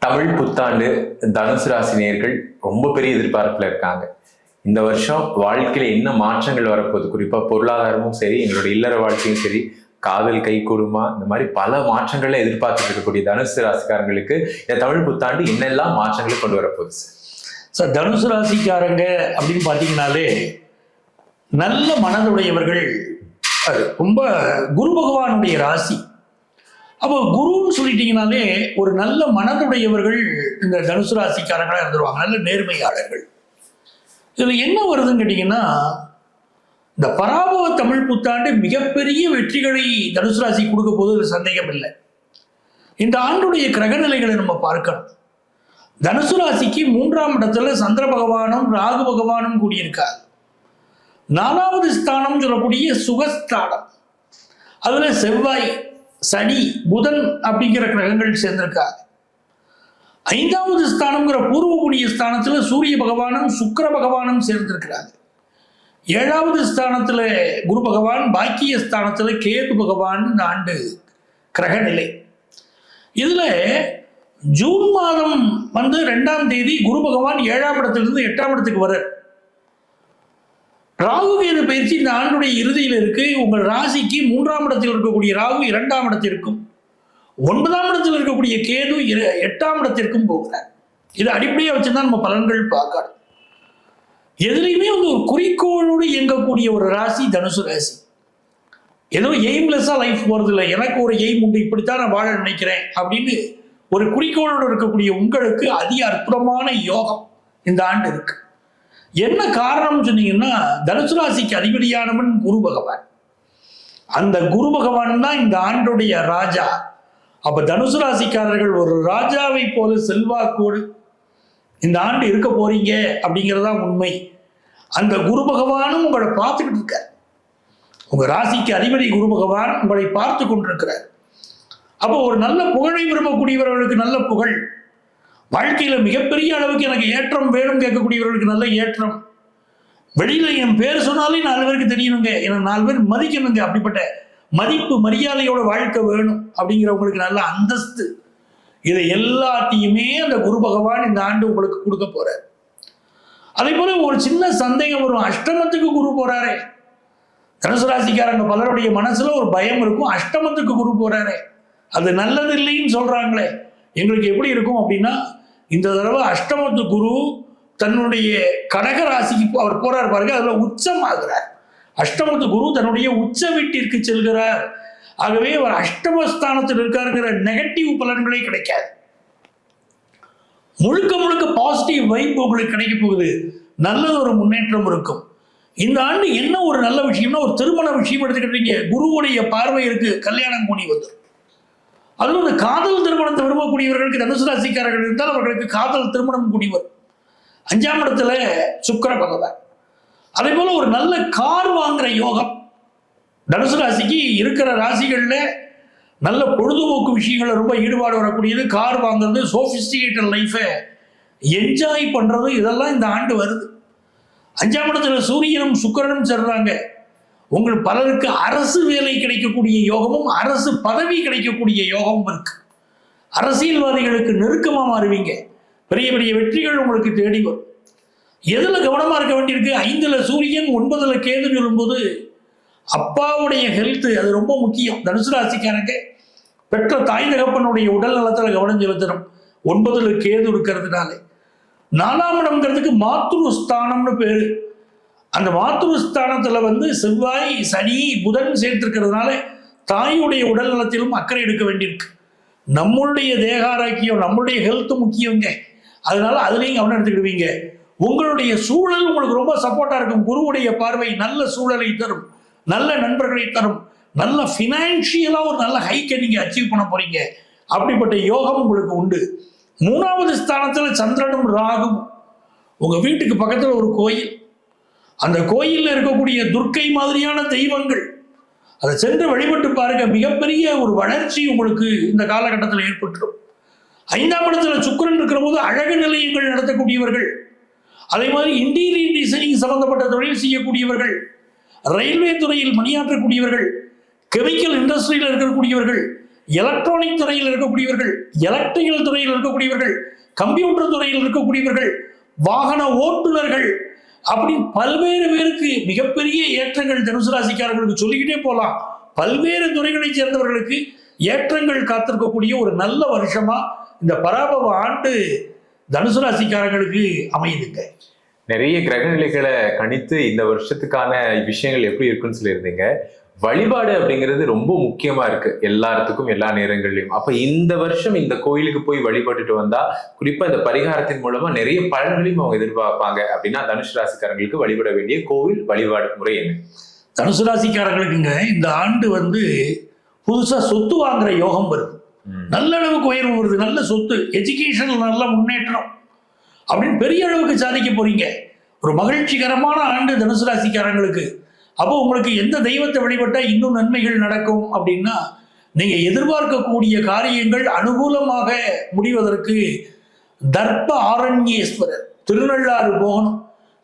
தமிழ் புத்தாண்டு தனுசு ராசி நேயர்கள் ரொம்ப பெரிய எதிர்பார்ப்புல இருக்காங்க. இந்த வருஷம் வாழ்க்கையில என்ன மாற்றங்கள் வரப்போகுது, குறிப்பா பொருளாதாரமும் சரி, எங்களோட இல்லற வாழ்க்கையும் சரி, காதல் கை கூடுமா, இந்த மாதிரி பல மாற்றங்கள்ல எதிர்பார்த்துட்டு இருக்கக்கூடிய தனுசு ராசிக்காரங்களுக்கு இந்த தமிழ் புத்தாண்டு என்னெல்லாம் மாற்றங்களை கொண்டு வரப்போகுது சார்? தனுசு ராசிக்காரங்க அப்படின்னு பார்த்தீங்கன்னாலே நல்ல மனதுடையவர்கள். அது ரொம்ப குரு பகவானுடைய ராசி. அப்போ குருன்னு சொல்லிட்டீங்கனாலே ஒரு நல்ல மனதுடையவர்கள் இந்த தனுசு ராசிக்காரங்களாக இருந்துருவாங்க, நல்ல நேர்மையாளர்கள். இதில் என்ன வருதுன்னு கேட்டிங்கன்னா, இந்த பராபவ தமிழ் புத்தாண்டு மிகப்பெரிய வெற்றிகளை தனுசு ராசி கொடுக்க போது சந்தேகம் இல்லை. இந்த ஆண்டுடைய கிரகநிலைகளை நம்ம பார்க்கணும். தனுசு ராசிக்கு 3ஆம் இடத்துல சந்திர பகவானும் ராகு பகவானும் கூடியிருக்கார். 4வது ஸ்தானம் சொல்லக்கூடிய சுகஸ்தானம், அதுல செவ்வாய், சனி, புதன் அப்படிங்கிற கிரகங்கள் சேர்ந்திருக்காங்க. 5வது ஸ்தானம்ங்கிற பூர்வ புண்ணிய ஸ்தானத்துல சூரிய பகவானும் சுக்கிர பகவானும் சேர்ந்திருக்கிறாங்க. 7வது ஸ்தானத்துல குரு பகவான், பாக்கிய ஸ்தானத்துல கேது பகவான் இந்த ஆண்டு கிரகநிலை. இதுல ஜூன் மாதம் 2ஆம் தேதி குரு பகவான் 7ஆம் இடத்திலிருந்து 8ஆம் இடத்துக்கு வர. ராகு கேது பயிற்சி இந்த ஆண்டுடைய இறுதியில் இருக்கு. உங்கள் ராசிக்கு 3ஆம் இடத்தில் இருக்கக்கூடிய ராகு 2ஆம் இடத்திற்கும், 9ஆம் இடத்தில் இருக்கக்கூடிய கேது 8ஆம் இடத்திற்கும் போகிறார். இது அடிப்படையாக வச்சுதான் நம்ம பலன்கள் பார்க்கணும். எதுலையுமே ஒரு குறிக்கோளோடு இயங்கக்கூடிய ஒரு ராசி தனுசு ராசி. ஏதோ எய்ம்லெஸ்ஸா லைஃப் போறது இல்லை, எனக்கு ஒரு எய்ம் உண்டு, இப்படித்தான் நான் வாழ நினைக்கிறேன் அப்படின்னு ஒரு குறிக்கோளோடு இருக்கக்கூடிய உங்களுக்கு அதிக அற்புதமான யோகம் இந்த ஆண்டு இருக்கு. என்ன காரணம் சொன்னீங்கன்னா, தனுசு ராசிக்கு அதிபதியானவன் குரு பகவான். அந்த குரு பகவான் தான் இந்த ஆண்டுடைய ராஜா. அப்ப தனுசு ராசிக்காரர்கள் ஒரு ராஜாவை போல செல்வாக்கோடு இந்த ஆண்டு இருக்க போறீங்க அப்படிங்கிறதா உண்மை. அந்த குரு பகவானும் உங்களை பார்த்துக்கிட்டு இருக்கார். உங்க ராசிக்கு அதிபதி குரு பகவான் உங்களை பார்த்து கொண்டிருக்கிறார். அப்போ ஒரு நல்ல புகழை விரும்பக்கூடியவர்களுக்கு நல்ல புகழ், வாழ்க்கையில மிகப்பெரிய அளவுக்கு எனக்கு ஏற்றம் வேணும் கேட்கக்கூடியவர்களுக்கு நல்ல ஏற்றம், வெளியில என் பேர் சொன்னாலே 4 பேருக்கு தெரியணுங்க, எனக்கு 4 பேர் மதிக்கணுங்க, அப்படிப்பட்ட மதிப்பு மரியாதையோட வாழ்க்கை வேணும் அப்படிங்கிறவங்களுக்கு நல்ல அந்தஸ்து, இதை எல்லாத்தையுமே அந்த குரு பகவான் இந்த ஆண்டு உங்களுக்கு கொடுக்க போறார். அதே போல ஒரு சின்ன சந்தேகம் வரும், அஷ்டமத்துக்கு குரு போறாரே. தனுசு ராசிக்காரங்க பலருடைய மனசுல ஒரு பயம் இருக்கும், அஷ்டமத்துக்கு குரு போறாரே அது நல்லது இல்லைன்னு சொல்றாங்களே, எங்களுக்கு எப்படி இருக்கும் அப்படின்னா, இந்த தடவை அஷ்டமத்து குரு தன்னுடைய கடக ராசிக்கு அவர் போறார் பாருங்க, அதுல உச்சம் ஆகிறார். அஷ்டமத்து குரு தன்னுடைய உச்ச வீட்டிற்கு செல்கிறார். ஆகவே அவர் அஷ்டமஸ்தானத்தில் இருக்காருங்கிற நெகட்டிவ் பலன்களே கிடைக்காது. முழுக்க முழுக்க பாசிட்டிவ் வைப் உங்களுக்கு கிடைக்க போகுது, நல்லது ஒரு முன்னேற்றம் இருக்கும். இந்த ஆண்டு என்ன ஒரு நல்ல விஷயம்னா, ஒரு திருமண விஷயம் எடுத்துக்கிட்டீங்க, குருவுடைய பார்வை இருக்கு, கல்யாணம் கூடி வந்துடும். அதுவும் இந்த காதல் திருமணத்தை விரும்பக்கூடியவர்களுக்கு தனுசு ராசிக்காரர்கள் இருந்தால் அவர்களுக்கு காதல் திருமணம் கூடி வரும். 5ஆம் இடத்துல சுக்கிர பகவான். அதே போல ஒரு நல்ல கார் வாங்குற யோகம் தனுசு ராசிக்கு இருக்கிற ராசிகள்ல நல்ல பொழுதுபோக்கு விஷயங்கள்ல ரொம்ப ஈடுபாடு வரக்கூடியது. கார் வாங்குறது, சோபிஸ்டிகேட்டட் லைஃபை என்ஜாய் பண்றது, இதெல்லாம் இந்த ஆண்டு வருது. 5ஆம் இடத்துல சூரியனும் சுக்கிரனும் சேர்றாங்க. உங்களுக்கு பலருக்கு அரசு வேலை கிடைக்கக்கூடிய யோகமும் அரசு பதவி கிடைக்கக்கூடிய யோகமும் இருக்கு. அரசியல்வாதிகளுக்கு நெருக்கமா மாறுவீங்க, பெரிய பெரிய வெற்றிகள் உங்களுக்கு தேடி வரும். எதுல கவனமா இருக்க வேண்டியிருக்கு, 5ல சூரியன் 9ல கேதுன்னு சொல்லும்போது அப்பாவுடைய ஹெல்த் அது ரொம்ப முக்கியம். தனுசு ராசிக்காரங்க பெற்ற தாய் தகப்பனுடைய உடல் நலத்துல கவனம் செலுத்தணும், 9ல கேது இருக்கிறதுனால. 4ஆம் இடம்ங்கிறதுக்கு மாத்ரு ஸ்தானம்னு பேரு. அந்த மாத்ரு ஸ்தானத்துல செவ்வாய், சனி, புதன் சேர்த்திருக்கிறதுனால தாயுடைய உடல் நலத்திலும் அக்கறை எடுக்க வேண்டியிருக்கு. நம்மளுடைய தேக ஆரோக்கியம், நம்மளுடைய ஹெல்த் முக்கியங்க. அதனால அதுலேயும் கவனம் எடுத்துக்கிடுவீங்க. உங்களுடைய சூழல் உங்களுக்கு ரொம்ப சப்போர்ட்டா இருக்கும். குருவுடைய பார்வை நல்ல சூழலை தரும், நல்ல நண்பர்களை தரும், நல்ல ஃபினான்ஷியலா ஒரு நல்ல ஹைக்கை நீங்க அச்சீவ் பண்ண போறீங்க. அப்படிப்பட்ட யோகம் உங்களுக்கு உண்டு. 3வது ஸ்தானத்துல சந்திரனும் ராகும். உங்க வீட்டுக்கு பக்கத்துல ஒரு கோயில், அந்த கோயில்ல இருக்கக்கூடிய துர்க்கை மாதிரியான தெய்வங்கள், அதை சென்று வழிபட்டு பாருங்க, மிகப்பெரிய ஒரு வளர்ச்சி உங்களுக்கு இந்த காலகட்டத்தில் ஏற்பட்டுரும். 5ஆம் இடத்துல சுக்கிரன் இருக்கிற போது அழகு நிலையங்கள் நடத்தக்கூடியவர்கள், அதே மாதிரி இன்டீரியர் டிசைனிங் சம்பந்தப்பட்ட தொழில் செய்யக்கூடியவர்கள், ரயில்வே துறையில் பணியாற்றக்கூடியவர்கள், கெமிக்கல் இண்டஸ்ட்ரியில் இருக்கக்கூடியவர்கள், எலக்ட்ரானிக் துறையில் இருக்கக்கூடியவர்கள், எலக்ட்ரிக்கல் துறையில் இருக்கக்கூடியவர்கள், கம்ப்யூட்டர் துறையில் இருக்கக்கூடியவர்கள், வாகன ஓட்டுநர்கள், அப்படி பல்வேறு பேருக்கு மிகப்பெரிய ஏற்றங்கள் தனுசு ராசிக்காரர்களுக்கு சொல்லிக்கிட்டே போலாம். பல்வேறு துறைகளைச் சேர்ந்தவர்களுக்கு ஏற்றங்கள் காத்திருக்கக்கூடிய ஒரு நல்ல வருஷமா இந்த பராபவ ஆண்டு தனுசு ராசிக்காரர்களுக்கு அமையுதுங்க. நிறைய கிரக நிலைகளை கணித்து இந்த வருஷத்துக்கான விஷயங்கள் எப்படி இருக்குன்னு சொல்லியிருந்தீங்க. வழிபாடு அப்படிங்கிறது ரொம்ப முக்கியமா இருக்கு எல்லாத்துக்கும் எல்லா நேரங்கள்லயும். அப்ப இந்த வருஷம் இந்த கோயிலுக்கு போய் வழிபட்டுட்டு வந்தா குறிப்பா இந்த பரிகாரத்தின் மூலமா நிறைய பலன்களையும் அவங்க எதிர்பார்ப்பாங்க அப்படின்னா தனுசு ராசிக்காரங்களுக்கு வழிபட வேண்டிய கோவில் வழிபாடு முறை என்ன? தனுசு ராசிக்காரர்களுக்குங்க இந்த ஆண்டு புதுசா சொத்து வாங்குற யோகம் வருது. நல்ல அளவுக்கு உயர்வு வருது, நல்ல சொத்து, எஜுகேஷன்ல நல்ல முன்னேற்றம் அப்படின்னு பெரிய அளவுக்கு சாதிக்க போறீங்க. ஒரு மகிழ்ச்சிகரமான ஆண்டு தனுசு ராசிக்காரங்களுக்கு. அப்போ உங்களுக்கு எந்த தெய்வத்தை வழிபட்டா இன்னும் நன்மைகள் நடக்கும் அப்படின்னா, நீங்க எதிர்பார்க்கக்கூடிய காரியங்கள் அனுகூலமாக முடிவதற்கு தர்ப்ப ஆரண்யேஸ்வரர் திருநள்ளாறு போகணும்.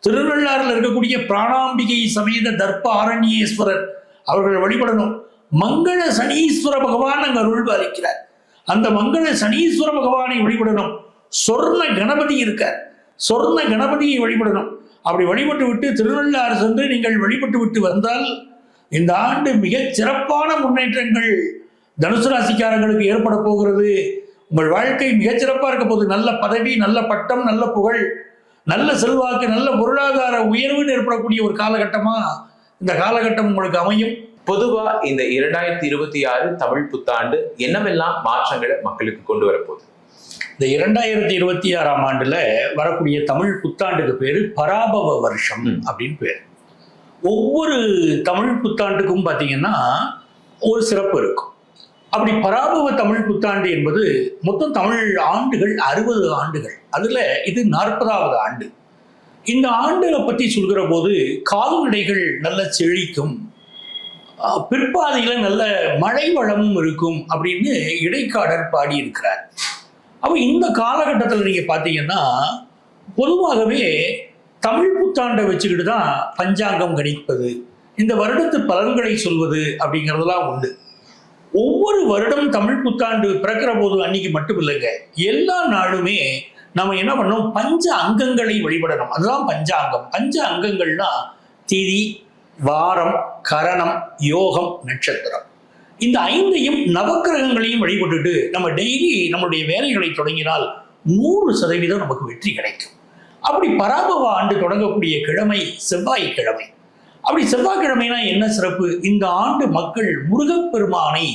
திருநள்ளாறுல இருக்கக்கூடிய பிராணாம்பிகை சமேத தர்ப்ப ஆரண்யேஸ்வரர் அவர்கள் வழிபடணும். மங்கள சனீஸ்வர பகவான் அங்கு அருள் பாலிக்கிறார். அந்த மங்கள சனீஸ்வர பகவானை வழிபடணும். சொர்ண கணபதி இருக்கார், சொர்ண கணபதியை வழிபடணும். அப்படி வழிபட்டு விட்டு திருநள்ளாறு சென்று நீங்கள் வழிபட்டு விட்டு வந்தால் இந்த ஆண்டு மிகச் சிறப்பான முன்னேற்றங்கள் தனுசு ராசிக்காரங்களுக்கு ஏற்பட போகிறது. உங்கள் வாழ்க்கை மிகச்சிறப்பாக இருக்க போகுது. நல்ல பதவி, நல்ல பட்டம், நல்ல புகழ், நல்ல செல்வாக்கு, நல்ல பொருளாதார உயர்வுன்னு ஏற்படக்கூடிய ஒரு காலகட்டமா இந்த காலகட்டம் உங்களுக்கு அமையும். பொதுவா இந்த 2026 தமிழ் புத்தாண்டு என்னவெல்லாம் மாற்றங்களை மக்களுக்கு கொண்டு வரப்போகுது? இந்த 2026ஆம் ஆண்டுல வரக்கூடிய தமிழ் புத்தாண்டுக்கு பேரு பராபவ வருஷம் அப்படின்னு பேர். ஒவ்வொரு தமிழ் புத்தாண்டுக்கும் பார்த்தீங்கன்னா ஒரு சிறப்பு இருக்கும். அப்படி பராபவ தமிழ் புத்தாண்டு என்பது மொத்தம் தமிழ் ஆண்டுகள் 60 ஆண்டுகள், அதுல இது 40வது ஆண்டு. இந்த ஆண்டுகளை பற்றி சொல்கிற போது கால்நடைகள் நல்ல செழிக்கும், பிற்பாதையில நல்ல மழை வளமும் இருக்கும் அப்படின்னு இடைக்காடர் பாடியிருக்கிறார். அப்போ இந்த காலகட்டத்தில் நீங்க பார்த்தீங்கன்னா பொதுவாகவே தமிழ் புத்தாண்டை வச்சுக்கிட்டு தான் பஞ்சாங்கம் கணிப்பது, இந்த வருடத்து பலன்களை சொல்வது அப்படிங்கிறதுலாம் உண்டு. ஒவ்வொரு வருடம் தமிழ் புத்தாண்டு பிறக்கிற போது அன்னைக்கு மட்டும் இல்லைங்க, எல்லா நாளுமே நம்ம என்ன பண்ணோம், பஞ்ச அங்கங்களை வழிபடணும். அதுதான் பஞ்சாங்கம். பஞ்ச அங்கங்கள்னா திதி, வாரம், கரணம், யோகம், நட்சத்திரம். இந்த 5ஐயும் நவக்கிரகங்களையும் வழிபட்டுட்டு நம்ம டெய்லி நம்மளுடைய வேலைகளை தொடங்கினால் 100% நமக்கு வெற்றி கிடைக்கும். அப்படி பராபவ ஆண்டு தொடங்கக்கூடிய கிழமை செவ்வாய்க்கிழமை. அப்படி செவ்வாய்க்கிழமைனா என்ன சிறப்பு? இந்த ஆண்டு மக்கள் முருகப்பெருமானை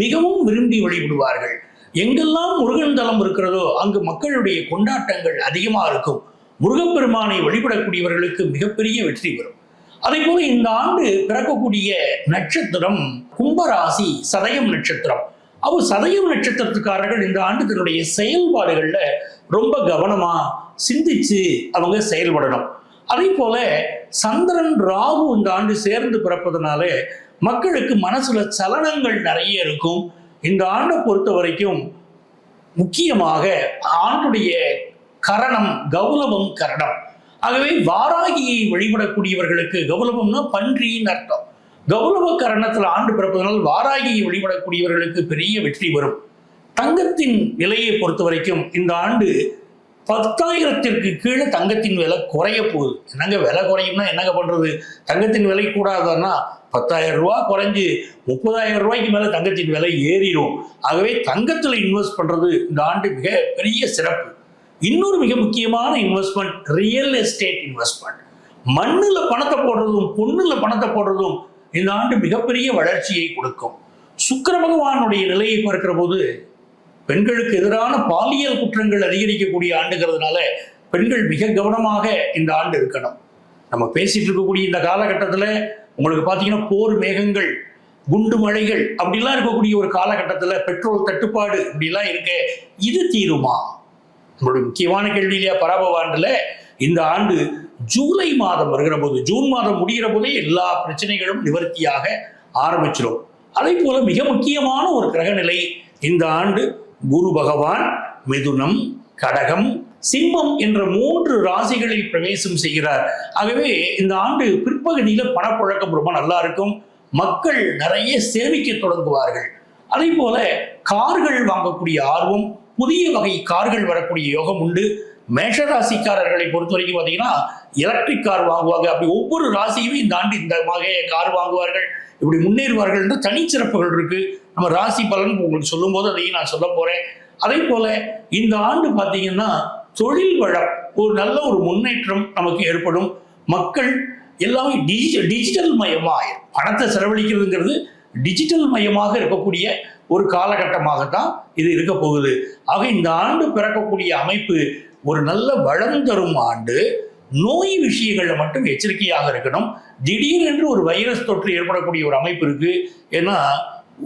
மிகவும் விரும்பி வழிபடுவார்கள். எங்கெல்லாம் முருகன் தலம் இருக்கிறதோ அங்கு மக்களுடைய கொண்டாட்டங்கள் அதிகமாக இருக்கும். முருகப்பெருமானை வழிபடக்கூடியவர்களுக்கு மிகப்பெரிய வெற்றி வரும். அதே போல இந்த ஆண்டு பிறக்கக்கூடிய நட்சத்திரம் கும்பராசி சதயம் நட்சத்திரம். சதயம் நட்சத்திரத்துக்காரர்கள் இந்த ஆண்டு தன்னுடைய செயல்பாடுகள்ல ரொம்ப கவனமா சிந்திச்சு அவங்க செயல்படணும். அதே போல சந்திரன் ராகு இந்த ஆண்டு சேர்ந்து பிறப்பதனால மக்களுக்கு மனசுல சலனங்கள் நிறைய இருக்கும். இந்த ஆண்டை பொறுத்த வரைக்கும் முக்கியமாக ஆண்டுடைய கரணம் கௌலவம் கரணம். ஆகவே வாராகியை வழிபடக்கூடியவர்களுக்கு, கௌலவம்னா பன்றின்னு அர்த்தம், கௌலவ கரணத்தில் ஆண்டு பிறப்பதனால் வாராகியை வழிபடக்கூடியவர்களுக்கு பெரிய வெற்றி வரும். தங்கத்தின் விலையை பொறுத்த வரைக்கும் இந்த ஆண்டு 10,000ற்கு கீழே தங்கத்தின் விலை குறைய போகுது. என்னங்க விலை குறையும்னா என்னங்க பண்றது? தங்கத்தின் விலை கூடாதுன்னா 10,000 ரூபாய் குறைஞ்சு 30,000 ரூபாய்க்கு மேல தங்கத்தின் விலை ஏறிடும். ஆகவே தங்கத்துல இன்வெஸ்ட் பண்றது இந்த ஆண்டு மிக பெரிய சிறப்பு. இன்னொரு மிக முக்கியமான இன்வெஸ்ட்மெண்ட் ரியல் எஸ்டேட் இன்வெஸ்ட்மெண்ட். மண்ணுல பணத்தை போடுறதும் பொண்ணுல பணத்தை போடுறதும் இந்த ஆண்டு மிகப்பெரிய வளர்ச்சியை கொடுக்கும். சுக்கிர பகவானுடைய நிலையை பார்க்கிற போது பெண்களுக்கு எதிரான பாலியல் குற்றங்கள் அதிகரிக்கக்கூடிய ஆண்டுங்கிறதுனால பெண்கள் மிக கவனமாக இந்த ஆண்டு இருக்கணும். நம்ம பேசிட்டு இருக்கக்கூடிய இந்த காலகட்டத்தில் உங்களுக்கு பார்த்தீங்கன்னா போர் மேகங்கள், குண்டு மழைகள் அப்படிலாம் இருக்கக்கூடிய ஒரு காலகட்டத்தில் பெட்ரோல் தட்டுப்பாடு இப்படிலாம் இருக்க, இது தீருமா? நம்மளுடைய முக்கியமான கேள்வி இல்லையா? பராபவ ஆண்டுல இந்த ஆண்டு ஜூலை மாதம் வருகிற போது, ஜூன் மாதம் முடிகிற போதே எல்லா பிரச்சனைகளும் நிவர்த்தியாக ஆரம்பிச்சிடும். அதே போல மிக முக்கியமான ஒரு கிரகநிலை இந்த ஆண்டு குரு பகவான் மிதுனம், கடகம், சிம்மம் என்ற 3 ராசிகளில் பிரவேசம் செய்கிறார். ஆகவே இந்த ஆண்டு பிற்பகுதியில பணப்புழக்கம் ரொம்ப நல்லா இருக்கும். மக்கள் நிறைய சேமிக்க தொடங்குவார்கள். அதே போல கார்கள் வாங்கக்கூடிய ஆர்வம், புதிய வகை கார்கள் வரக்கூடிய யோகம் உண்டு. மேஷராசிக்காரர்களை பொறுத்த வரைக்கும் பார்த்தீங்கன்னா எலக்ட்ரிக் கார் வாங்குவாங்க. அப்படி ஒவ்வொரு ராசியுமே இந்த ஆண்டு இந்த வகை கார் வாங்குவார்கள், இப்படி முன்னேறுவார்கள் என்ற தனிச்சிறப்புகள் இருக்கு. நம்ம ராசி பலன் உங்களுக்கு சொல்லும் போது அதையும் நான் சொல்ல போறேன். அதே போல இந்த ஆண்டு பார்த்தீங்கன்னா தொழில் வளம் ஒரு நல்ல ஒரு முன்னேற்றம் நமக்கு ஏற்படும். மக்கள் எல்லாமே டிஜிட்டல் மயமாக, பணத்தை செலவழிக்கிறதுங்கிறது டிஜிட்டல் மயமாக இருக்கக்கூடிய ஒரு காலகட்டமாகத்தான் இது இருக்க போகுது. ஆக இந்த ஆண்டு பிறக்கக்கூடிய அமைப்பு ஒரு நல்ல வளம் தரும் ஆண்டு. நோய் விஷயங்கள்ல மட்டும் எச்சரிக்கையாக இருக்கணும். திடீரென்று ஒரு வைரஸ் தொற்று ஏற்படக்கூடிய ஒரு அமைப்பு இருக்கு. ஏன்னா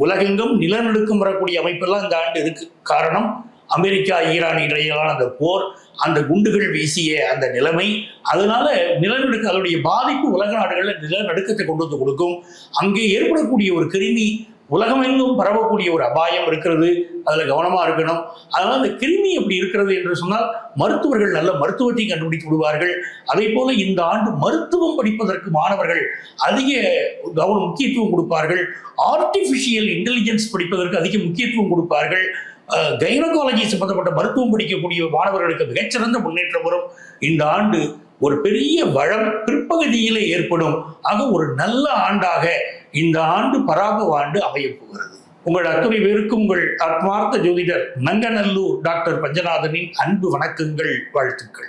உலகெங்கும் நிலநடுக்கம் வரக்கூடிய அமைப்பெல்லாம் இந்த ஆண்டு இருக்கு. காரணம் அமெரிக்கா ஈரான் இடையிலான அந்த போர், அந்த குண்டுகள் வீசிய அந்த நிலைமை. அதனால நிலநடுக்க அதனுடைய பாதிப்பு உலக நாடுகளில் நிலநடுக்கத்தை கொண்டு வந்து கொடுக்கும். அங்கே ஏற்படக்கூடிய ஒரு கிருமி உலகமெங்கும் பரவக்கூடிய ஒரு அபாயம் இருக்கிறது. அதுல கவனமா இருக்கணும். அதனால அந்த கிருமி எப்படி இருக்கிறது என்று சொன்னால் மருத்துவர்கள் நல்ல மருத்துவத்தை கண்டுபிடித்து விடுவார்கள். அதே போல இந்த ஆண்டு மருத்துவம் படிப்பதற்கு மாணவர்கள் அதிக முக்கியத்துவம் கொடுப்பார்கள். ஆர்டிபிஷியல் இன்டெலிஜென்ஸ் படிப்பதற்கு அதிக முக்கியத்துவம் கொடுப்பார்கள். கைனகாலஜி சம்பந்தப்பட்ட மருத்துவம் படிக்கக்கூடிய மாணவர்களுக்கு மிகச்சிறந்த முன்னேற்றம் வரும். இந்த ஆண்டு ஒரு பெரிய வளம் பிற்பகுதியிலே ஏற்படும். ஆக ஒரு நல்ல ஆண்டாக இந்த ஆண்டு பராபவ ஆண்டு அமையப் போகிறது. உங்கள் அத்துணை பேருக்கும் உங்கள் ஆத்மார்த்த ஜோதிடர் நங்கநல்லூர் டாக்டர் பஞ்சநாதனின் அன்பு வணக்கங்கள், வாழ்த்துக்கள்.